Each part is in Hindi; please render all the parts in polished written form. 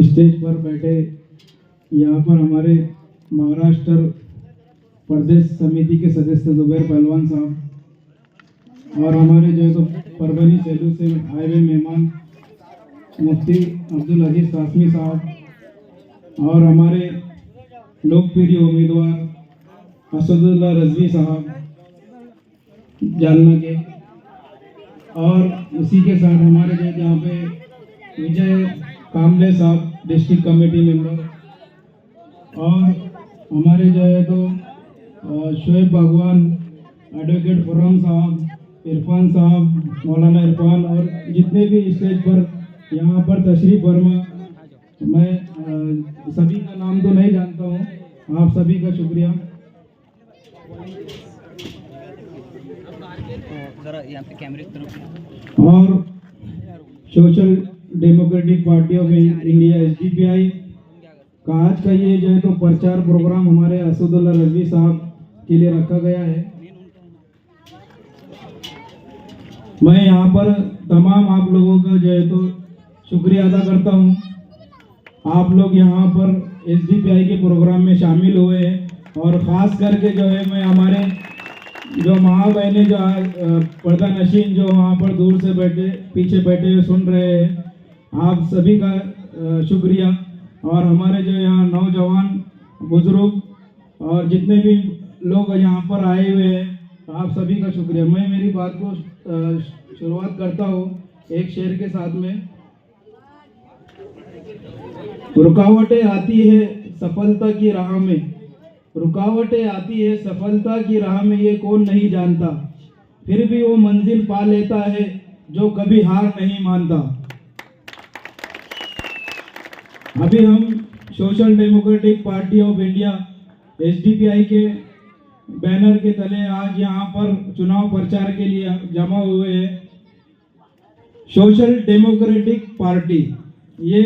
स्टेज पर बैठे यहाँ पर हमारे महाराष्ट्र प्रदेश समिति के सदस्य जुबैर पहलवान साहब और हमारे जो है तो परभनी सेलू से आए हुए मेहमान मुफ्ती अब्दुल अजीज कासमी साहब और हमारे लोकप्रिय उम्मीदवार असदुल्ला रजवी साहब जालना के, और उसी के साथ हमारे जो यहाँ पे विजय कामले साहब डिस्ट्रिक्ट कमेटी मेंबर, और हमारे जो है तो शोएब भगवान, एडवोकेट फुर्रम साहब, इरफान साहब, मौलाना इरफान, और जितने भी स्टेज पर यहाँ पर तशरीफ फरमा, मैं सभी का नाम तो नहीं जानता हूँ, आप सभी का शुक्रिया। और social democratic party of India SDPI का आज का ये जो है तो प्रचार प्रोग्राम हमारे असदुल्ला रजवी साहब के लिए रखा गया है। मैं यहाँ पर तमाम आप लोगों का जो है तो शुक्रिया अदा करता हूँ। आप लोग यहाँ पर SDPI के प्रोग्राम में शामिल हुए हैं, और ख़ास करके जो है मैं हमारे जो माँ बहनें जो पर्दा नशीन जो वहाँ पर दूर से बैठे पीछे बैठे हुए सुन रहे हैं, आप सभी का शुक्रिया। और हमारे जो यहाँ नौजवान बुजुर्ग और जितने भी लोग यहाँ पर आए हुए हैं, आप सभी का शुक्रिया। मैं मेरी बात को शुरुआत करता हूँ एक शेर के साथ में। रुकावटें आती है सफलता की राह में, रुकावटें आती है सफलता की राह में, ये कौन नहीं जानता, फिर भी वो मंजिल पा लेता है जो कभी हार नहीं मानता। अभी हम social democratic party of India SDPI के बैनर के तले आज यहाँ पर चुनाव प्रचार के लिए जमा हुए हैं। सोशल डेमोक्रेटिक पार्टी, ये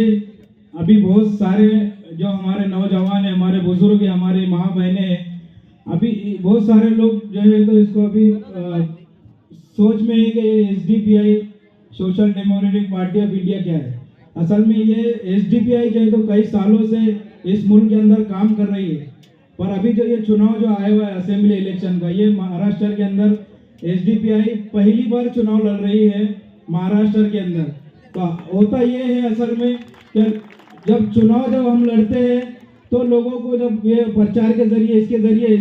अभी बहुत सारे जो हमारे नौजवान हैं, हमारे बुजुर्ग हैं, हमारे माँ बहनें हैं, अभी बहुत सारे लोग जो है तो इसको अभी सोच में है कि SDPI social democratic party of India क्या है। असल में ये SDPI जो है तो कई सालों से इस मुल्क के अंदर काम कर रही है, पर अभी जो ये चुनाव जो आया हुआ है असेंबली इलेक्शन का, ये महाराष्ट्र के अंदर SDPI पहली बार चुनाव लड़ रही है महाराष्ट्र के अंदर। तो होता ये है असल में कि जब हम लड़ते हैं तो लोगों को जब ये प्रचार के जरिए इसके जरिए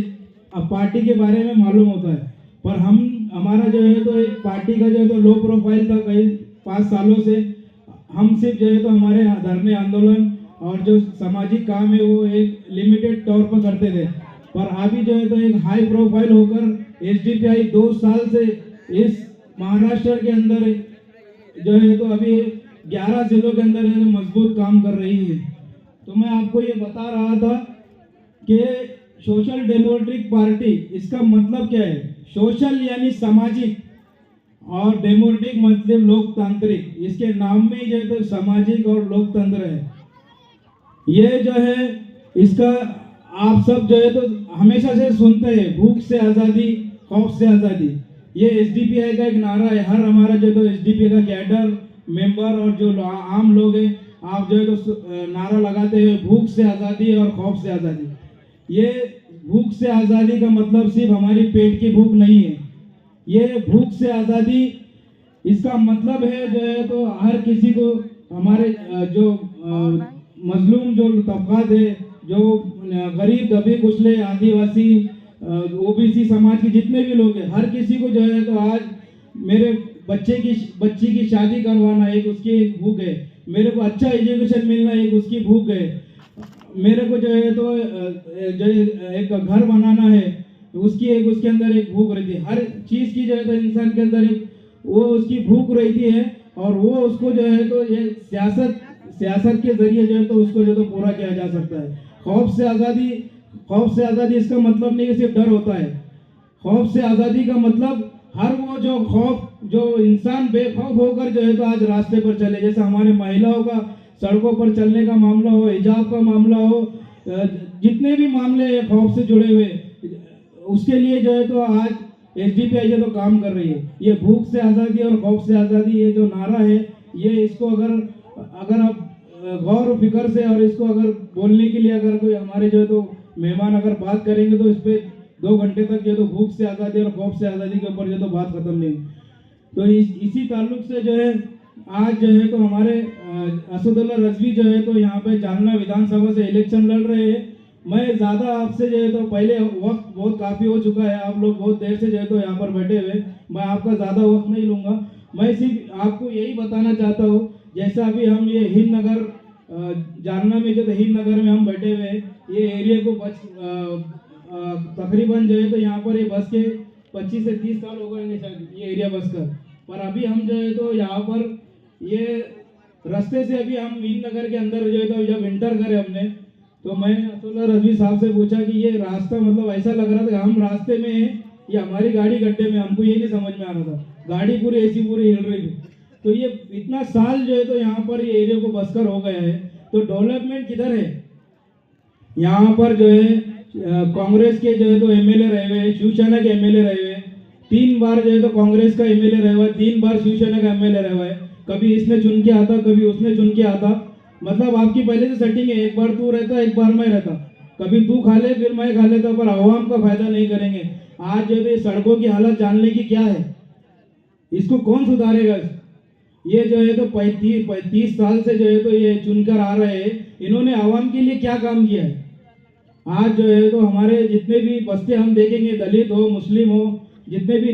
पार्टी के बारे में मालूम होता है, पर हमारा जो है तो एक पार्टी का जो है तो लो प्रोफाइल था कई 5 सालों से। हम सिर्फ जो है तो हमारे धरने आंदोलन और जो सामाजिक काम है वो एक लिमिटेड तौर पर करते थे, पर अभी जो है तो एक हाई प्रोफाइल होकर SDPI 2 साल से इस महाराष्ट्र के अंदर जो है तो अभी 11 जिलों के अंदर मजबूत काम कर रही है। तो मैं आपको ये बता रहा था कि सोशल डेमोक्रेटिक पार्टी, इसका मतलब क्या है। सोशल यानी सामाजिक और डेमोक्रेटिक मतलब लोकतांत्रिक, इसके नाम में जो है तो सामाजिक और लोकतंत्र है। ये जो है इसका आप सब जो है तो हमेशा से सुनते हैं, भूख से आज़ादी, खौफ से आज़ादी, ये SDPI का एक नारा है। हर हमारा जो है तो SDPI का कैडर मेंबर और जो आम लोग हैं, आप जो है तो नारा लगाते हुए भूख से आज़ादी और खौफ से आज़ादी। ये भूख से आज़ादी का मतलब सिर्फ हमारी पेट की भूख नहीं है, ये भूख से आज़ादी इसका मतलब है जो है तो हर किसी को, हमारे जो मजलूम जो तबकात है, जो गरीब दबे कुचले आदिवासी OBC समाज के जितने भी लोग हैं, हर किसी को जो है तो आज मेरे बच्ची की शादी करवाना एक उसकी एक भूख है, मेरे को अच्छा एजुकेशन मिलना एक उसकी भूख है, मेरे को जो है तो जो एक घर बनाना है उसकी एक उसके अंदर एक भूख रहती है। हर चीज़ की जो है तो इंसान के अंदर एक वो उसकी भूख रहती है, और वो उसको जो है तो ये सियासत के जरिए जो है तो उसको जो तो पूरा किया जा सकता है। खौफ से आज़ादी इसका मतलब नहीं कि सिर्फ डर होता है। खौफ से आज़ादी का मतलब हर वो जो खौफ, जो इंसान बेखौफ होकर जो है तो आज रास्ते पर चले, जैसे हमारे महिलाओं का सड़कों पर चलने का मामला हो, हिजाब का मामला हो, जितने भी मामले खौफ से जुड़े हुए, उसके लिए जो है तो आज SDPI जो तो काम कर रही है। ये भूख से आज़ादी और खौफ से आज़ादी, ये जो नारा है, ये इसको अगर आप गौर और फिक्र से, और इसको अगर बोलने के लिए अगर कोई हमारे जो है तो मेहमान अगर बात करेंगे तो इस पर 2 घंटे तक जो है तो भूख से आज़ादी और खौफ से आज़ादी के ऊपर जो तो बात खत्म नहीं। तो इसी ताल्लुक से जो है आज जो है तो हमारे असदुल्ला रजवी जो है तो यहाँ पे जालना विधानसभा से इलेक्शन लड़ रहे हैं। मैं ज़्यादा आपसे जो है तो पहले वक्त बहुत काफ़ी हो चुका है, आप लोग बहुत देर से जो है तो यहाँ पर बैठे हुए, मैं आपका ज़्यादा वक्त नहीं लूँगा। मैं सिर्फ आपको यही बताना चाहता हूँ, जैसा अभी हम ये हिंद नगर जालना में जो तो हिंद नगर में हम बैठे हुए, ये एरिया को तकरीबन जो है तो यहाँ पर ये बस के 25 से 30 साल हो गए शायद ये एरिया बस का, पर अभी हम जो है तो यहाँ पर ये रास्ते से अभी हम हिंद नगर के अंदर जो है तो जब एंटर करे हमने, तो मैंने असदुल्ला रजवी साहब से पूछा कि ये रास्ता मतलब ऐसा लग रहा था कि हम रास्ते में हैं या हमारी गाड़ी गड्ढे में, हमको ये नहीं समझ में आ रहा था, गाड़ी पूरी ऐसी पूरी हिल रही थी। तो ये इतना साल जो है तो यहाँ पर ये एरिया को बसकर हो गया है, तो डेवलपमेंट किधर है? यहाँ पर जो है कांग्रेस के जो है तो एमएलए रहे हुए, शिवसेना के एमएलए रहे हुए, 3 बार जो है तो कांग्रेस का एमएलए रहा हुआ है, 3 बार शिवसेना का एमएलए रहा हुआ है, कभी इसने चुन के आता कभी उसने चुन के आता, मतलब आपकी पहले से सेटिंग है, एक बार तू रहता एक बार मैं रहता, कभी तू खा ले फिर मैं खा लेता, पर आवाम का फायदा नहीं करेंगे। आज जो है सड़कों की हालत जानने की क्या है, इसको कौन सुधारेगा? ये जो है तो 35 साल से जो है तो ये चुनकर आ रहे हैं, इन्होंने आवाम के लिए क्या काम किया है? आज जो है तो हमारे जितने भी बस्ते हम देखेंगे, दलित हो मुस्लिम हो, जितने भी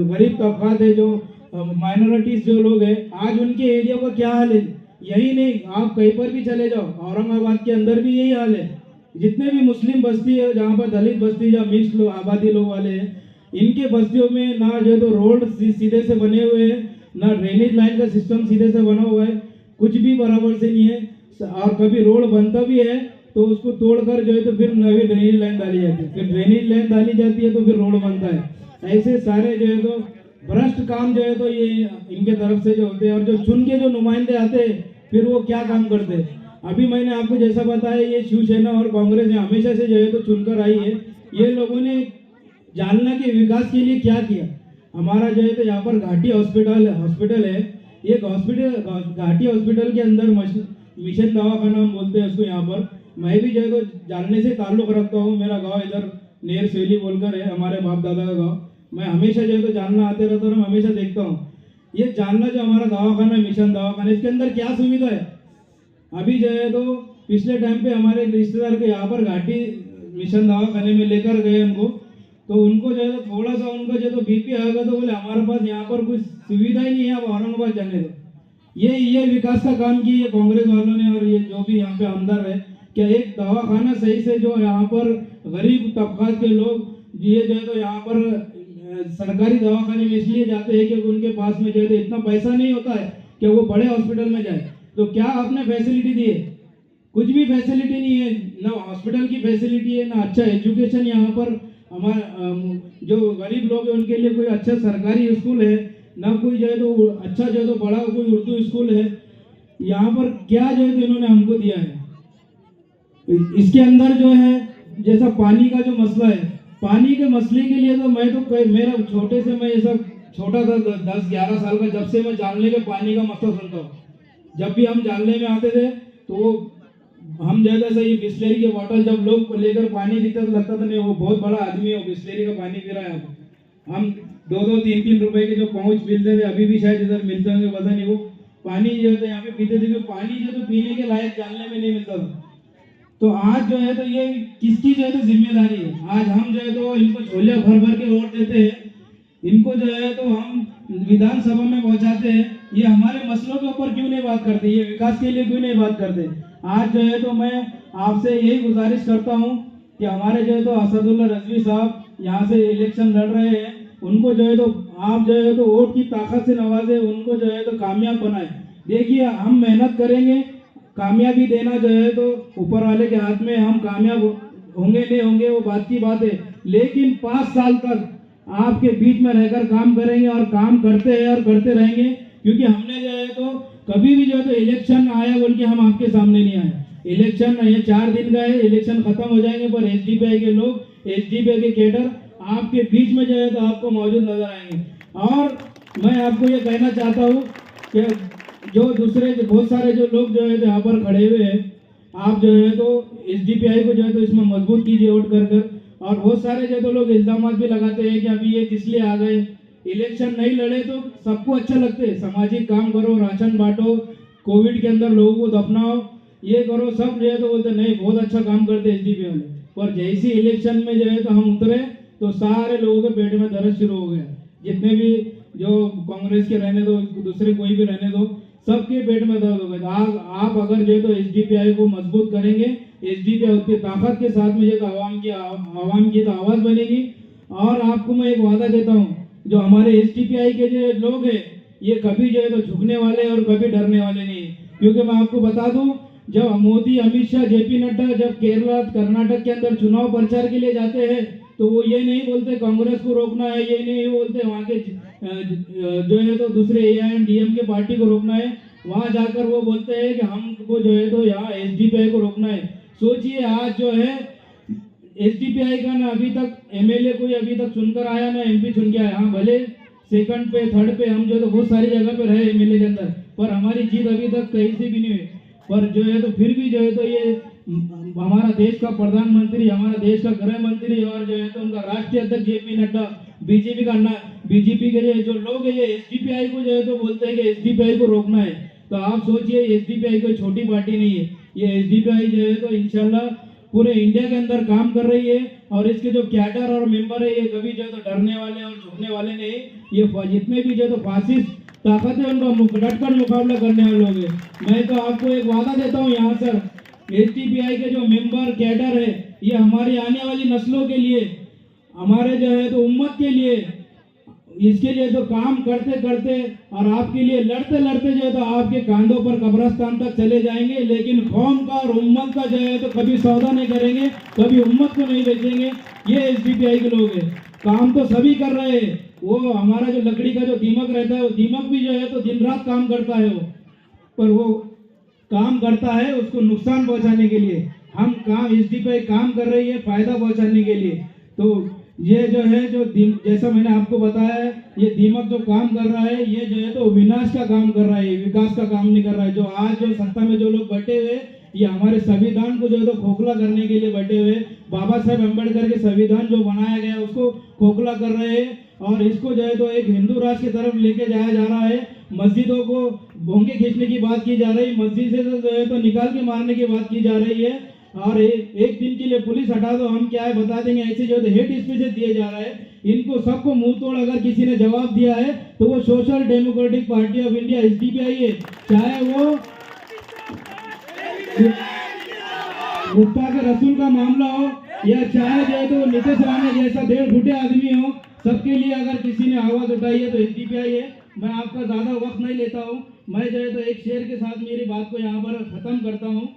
गरीब तबकात है, जो माइनॉरिटीज जो लोग हैं, आज उनके एरिया का क्या हाल है? यही नहीं, आप कहीं पर भी चले जाओ, औरंगाबाद के अंदर भी यही हाल है। जितने भी मुस्लिम बस्ती है, जहाँ पर दलित बस्ती या मिक्स लोग आबादी लोग वाले हैं, इनके बस्तियों में ना जो है तो रोड सीधे से बने हुए हैं, ना ड्रेनेज लाइन का सिस्टम सीधे से बना हुआ है, कुछ भी बराबर से नहीं है। और कभी रोड बनता भी है तो उसको तोड़कर जो है तो फिर नई ड्रेनेज लाइन डाली जाती है, फिर ड्रेनेज लाइन डाली जाती है तो फिर रोड बनता है। ऐसे सारे जो है तो भ्रष्ट काम जो है तो ये इनके तरफ से जो होते हैं, और जो चुन के जो नुमाइंदे आते हैं फिर वो क्या काम करते हैं। अभी मैंने आपको जैसा बताया, ये शिवसेना और कांग्रेस ने हमेशा से जो है तो चुनकर आई है। ये लोगों ने जालना के विकास के लिए क्या किया? हमारा जो है तो यहाँ पर घाटी हॉस्पिटल है, एक हॉस्पिटल घाटी हॉस्पिटल के अंदर मिशन दवाखाना हम बोलते हैं उसको। यहाँ पर मैं भी जो है तो जालने से ताल्लुक़ रखता हूँ, मेरा गांव इधर नेर सेली बोलकर है, हमारे बाप दादा का गांव। मैं हमेशा जो है तो जालना आते रहता हूँ, मैं हमेशा देखता हूँ ये जालना जो हमारा दवाखाना मिशन दवाखाना, इसके अंदर क्या सुविधा है? अभी जो है तो पिछले टाइम पे हमारे रिश्तेदार को यहाँ पर घाटी मिशन दवाखाने में लेकर गए उनको, तो उनको जो है तो थोड़ा सा उनको जो है तो बीपी आएगा तो बोले हमारे पास यहाँ पर कुछ सुविधा ही नहीं है, आप औरंगाबाद जाने दो। ये विकास का काम किया कांग्रेस वालों ने, और ये जो भी यहाँ पे अंदर है, क्या एक दवाखाना सही से जो यहाँ पर गरीब तबकात के लोग ये जो है तो यहाँ पर सरकारी दवाखाने में इसलिए जाते हैं क्योंकि उनके पास में जो है तो इतना पैसा नहीं होता है कि वो बड़े हॉस्पिटल में जाए। तो क्या आपने फैसिलिटी दी है? कुछ भी फैसिलिटी नहीं है, ना हॉस्पिटल की फैसिलिटी है, ना अच्छा एजुकेशन यहाँ पर हमारे जो गरीब लोग हैं उनके लिए कोई अच्छा सरकारी स्कूल है, ना कोई जो है तो अच्छा जो है तो बड़ा कोई उर्दू स्कूल है। यहाँ पर क्या जो है तो इन्होंने हमको दिया है? इसके अंदर जो है जैसा पानी का जो मसला है, पानी के मसले के लिए तो मैं तो मेरा छोटे से मैं ये सब छोटा था 10-11 साल का, जब से मैं जानले के पानी का मसला सुनता हूँ। जब भी हम जानले में आते थे तो वो हम जैसा ये बिस्लेरी के बोतल जब लोग लेकर पानी पीते तो लगता था नहीं वो बहुत बड़ा आदमी है, वो बिस्लेरी का पानी पी रहा है। हम 2-2, 3-3 रुपए के जो पाउच मिलते थे, अभी भी शायद इधर मिलते होंगे पता नहीं, वो पानी जो है यहाँ पे पीते थे, पानी जो तो पीने के लायक जानने में नहीं मिलता था। तो आज जो है तो ये किसकी जो है तो जिम्मेदारी है? आज हम जो है तो इनको झोलिया भर भर के वोट देते हैं, इनको जो है तो हम विधानसभा में पहुंचाते हैं, ये हमारे मसलों के ऊपर क्यों नहीं बात करते, ये विकास के लिए क्यों नहीं बात करते? आज जो है तो मैं आपसे यही गुजारिश करता हूं कि हमारे जो है तो असदुल्ला रजवी साहब यहाँ से इलेक्शन लड़ रहे हैं, उनको जो है तो आप जो है तो वोट की ताकत से नवाजे, उनको जो है तो कामयाब बनाए। देखिए हम मेहनत करेंगे, कामयाबी देना जो है तो ऊपर वाले के हाथ में, हम कामयाब होंगे नहीं होंगे वो बात की बात है, लेकिन 5 साल तक आपके बीच में रहकर काम करेंगे और काम करते हैं और करते रहेंगे, क्योंकि हमने जो है तो कभी भी जो है तो इलेक्शन आया बोल के हम आपके सामने नहीं आए। इलेक्शन ये 4 दिन का है, इलेक्शन खत्म हो जाएंगे, पर एसडीपीआई के लोग, एसडीपीआई के कैडर आपके बीच में जो है तो आपको मौजूद नजर आएंगे। और मैं आपको ये कहना चाहता हूँ कि जो दूसरे बहुत सारे जो लोग जो है यहाँ पर खड़े हुए हैं, आप जो है तो एसडीपीआई को जो है तो इसमें मजबूत कीजिए वोट कर कर। और बहुत सारे जो तो लोग इल्जाम भी लगाते हैं कि अभी ये किस लिए आ गए, इलेक्शन नहीं लड़े तो सबको अच्छा लगते है, सामाजिक काम करो, राशन बांटो, कोविड के अंदर लोगों को दफनाओ, ये करो, सब जो है तो बोलते नहीं बहुत अच्छा काम करते एसडीपीआई वाले। पर जैसी इलेक्शन में जो है तो हम उतरे तो सारे लोगों के पेट में दर्द शुरू हो गया, जितने भी जो कांग्रेस के रहने दो, दूसरे कोई भी रहने दो, सबके पेट में दर्द हो गया। आप अगर जो है तो एसडीपीआई को मजबूत करेंगे, एसडीपीआई उतनी ताकत के साथ में जो तो आवाम की तो आवाज बनेगी। और आपको मैं एक वादा देता हूँ, जो हमारे एसडीपीआई के जो लोग हैं ये कभी जो है तो झुकने वाले और कभी डरने वाले नहीं है। क्योंकि मैं आपको बता दूं, जब मोदी, अमित शाह, जेपी नड्डा जब केरला, कर्नाटक के अंदर चुनाव प्रचार के लिए जाते हैं तो वो ये नहीं बोलते कांग्रेस को रोकना है, ये नहीं बोलते वहाँ के जो है तो दूसरे एआईएमडीएम के पार्टी को रोकना है। वहाँ जाकर वो बोलते हैं कि हमको जो है तो यहाँ एसडीपीआई को रोकना है। सोचिए आज जो है एसडीपीआई का ना अभी तक एमएलए कोई अभी तक चुनकर आया ना एमपी चुन के आया। हाँ भले सेकंड पे, थर्ड पे हम जो तो बहुत सारी जगह पे रहे एमएलए के अंदर, पर हमारी जीत अभी तक कहीं से भी नहीं हुई। पर जो है तो फिर भी जो है तो ये हमारा देश का प्रधानमंत्री, हमारा देश का गृह मंत्री और जो है तो उनका राष्ट्रीय अध्यक्ष जेपी नड्डा, बीजेपी का बीजेपी के जो लोग है ये एसडीपीआई को जो है तो बोलते हैं कि एसडीपीआई को रोकना है। तो आप सोचिए एसडीपीआई कोई छोटी पार्टी नहीं है, ये एसडीपीआई जो है तो इंशाल्लाह पूरे इंडिया के अंदर काम कर रही है। और इसके जो कैडर और मेंबर है ये कभी जो है तो डरने वाले और झुकने वाले नहीं, ये जितने भी जो तो फासिस्ट ताकत है उनका डटकर मुकाबला करने वाले लोग हैं। मैं तो आपको एक वादा देता हूँ यहाँ सर, एसडीपीआई के जो मेंबर कैडर है ये हमारी आने वाली नस्लों के लिए, हमारे जो है तो उम्मत के लिए, इसके लिए तो काम करते करते और आपके लिए लड़ते लड़ते जो है तो आपके कांधों पर कब्रिस्तान तक चले जाएंगे, लेकिन कौम का और उम्मत का जो है तो कभी सौदा नहीं करेंगे, कभी उम्मत को नहीं बेचेंगे। ये एसडीपीआई के लोग हैं। काम तो सभी कर रहे हैं, वो हमारा जो लकड़ी का जो दीमक रहता है वो दीमक भी जो है तो दिन रात काम करता है वो, पर वो काम करता है उसको नुकसान पहुंचाने के लिए। हम काम एसडीपीआई काम कर रही है फायदा पहुंचाने के लिए। तो ये जो है जो जैसा मैंने आपको बताया है, ये दीमक जो काम कर रहा है ये जो है तो विनाश का काम कर रहा है, विकास का काम नहीं कर रहा है। जो आज जो सत्ता में जो लोग बैठे हुए ये हमारे संविधान को जो है तो खोखला करने के लिए बैठे हुए, बाबा साहेब अम्बेडकर के संविधान जो बनाया गया उसको खोखला कर रहे हैं और इसको जो है तो एक हिंदू राष्ट्र की तरफ लेके जाया जा रहा है। मस्जिदों को भोंगे खींचने की बात की जा रही है, मस्जिद से जो है तो निकाल के मारने की बात की जा रही है। और एक दिन के लिए पुलिस हटा दो, हम क्या है बता देंगे, ऐसे जो हेट स्पीचेस दिए जा रहा है। इनको सबको मुंह तोड़ अगर किसी ने जवाब दिया है तो वो social democratic party of India SDPI है, चाहे वो मुफ्ता के रसूल का मामला हो या चाहे जो है तो नीतीश राणे जैसा 1.5 फुटे आदमी हो, सबके लिए अगर किसी ने आवाज उठाई है तो एसडीपीआई है। मैं आपका ज्यादा वक्त नहीं लेता हूँ, मैं जो है तो एक शेर के साथ मेरी बात को यहाँ पर खत्म करता हूँ।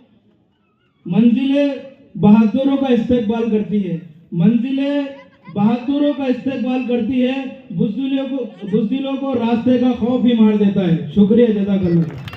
मंजिलें बहादुरों का इस्तेकबाल करती है, मंजिलें बहादुरों का इस्तेकबाल करती है, बुज़दिलों को रास्ते का खौफ ही मार देता है। शुक्रिया, जज़ाकल्लाह।